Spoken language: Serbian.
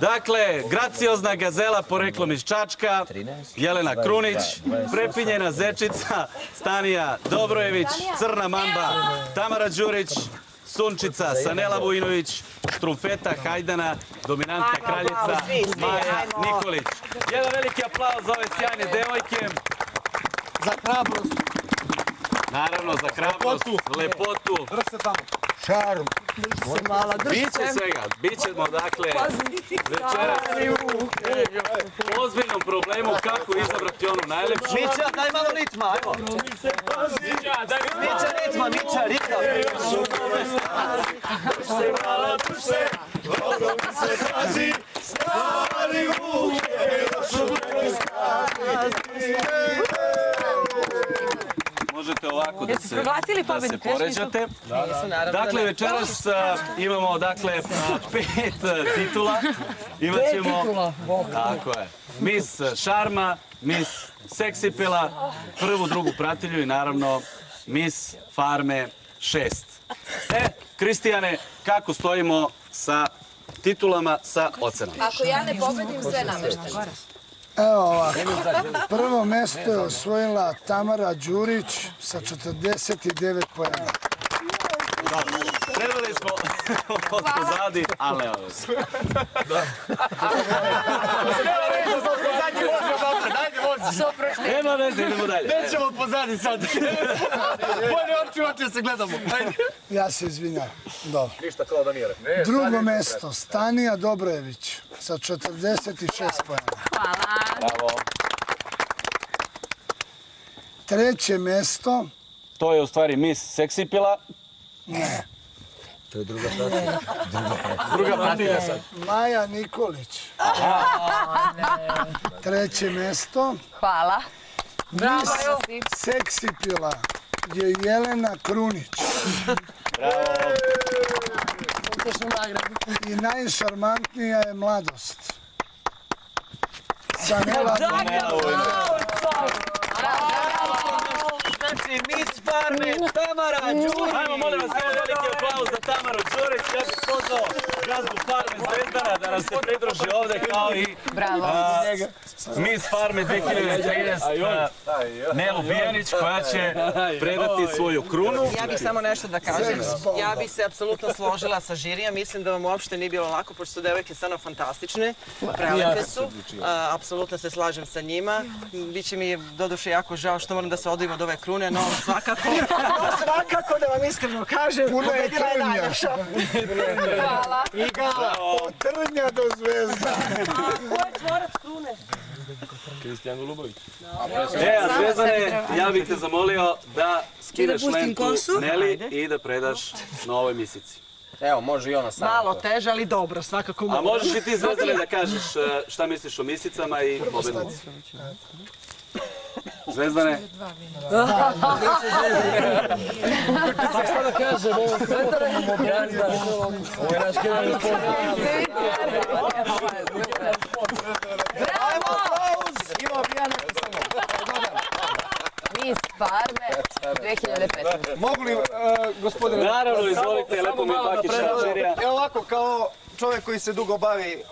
Dakle, graciozna gazela poreklom iz Čačka, Jelena Krunić, prepinjena zečica, Stanija Dobrojević, Crna mamba, Tamara Đurić, Sunčica, Sanela Vujinović, Štrumfeta Hajdana, dominantna kraljica Maja Nikolić. Jedan veliki aplauz za ove sjajne devojke. Za hrabrost. Naravno, za hrabrost, lepotu. Šarm. Biće svega, bit ćemo dakle večeras u ozbiljnom problemu kako izabrati onu najlepšu. Mića, daj malo ritma, ajmo. Mića, ritma, Mića, ritma. Možete ovako da se poređate. Dakle, večeras imamo 5 titula. Imat ćemo, tako je, Miss Šarma, Miss Seksipila, prvu, drugu pratilju i naravno Miss Farme 6. Kristijane, kako stojimo sa titulama, sa ocenama? Ako ja ne pobedim, sve namešteno. Evo ovako, prvo mesto je osvojila Tamara Đurić sa 49 pojena. Trebali smo od pozadi, ali evo se. Nema veze, idemo dalje. Nećemo od pozadi sad. Bolje očuvati se gledamo. Ja se izvinjam. Dobro. Ništa kao da mire. Drugo mesto, Stanija Dobrojević sa 46 pojena. Bravo. Treće mesto, To je u stvari Miss Seksipila. ne, Druga pratilja sad. Maja Nikolić. Treće mesto, Hvala. Miss Seksipila je Jelena Krunić. I najšarmantnija je Mladost. Sanela Znači, Miss Farme, Tamara Đurić. Ajmo, molim vas, evo veliki aplauz za Tamaru Đurić. Ja bih pozvao gazdu Farme Zvezdara da nam se pridruži ovde kao i Miss Farme 2013 Nelu Bijanić koja će predati svoju krunu. Ja bih samo nešto da kažem. Ja bih se apsolutno složila sa žirijom. Mislim da vam uopšte nije bilo lako, pošto su devojke stvarno fantastične. Prelepe su. Apsolutno se slažem sa njima. Biće mi doduše jako žao što moram da se odvojim od ove krune, no svakako da vam iskreno kažem, pobedila je najljepša. Hvala. od Trnja do Zvezda. Ko je tvorac krune? Kristijan Golubović. A Zvezdane, ja bih te zamolio da skineš lentu Neli i da predaš novoj misici. Evo, može i ona sama. Malo teže, ali dobro, svakako A mogu. možeš i ti, Zvezdane, da kažeš šta misliš o misicama i pobednici? Zvezdane? Šta da kažem, ovo imamo Bjanda. Ovo je naš generalni sponsor. Bravo! Imao Bjanda samo. Miss Farme 2015. Mogu li, gospodine... Naravno, izvolite, lepo mi je Bakić Šačerija. Evo ovako, kao čovjek koji se dugo bavi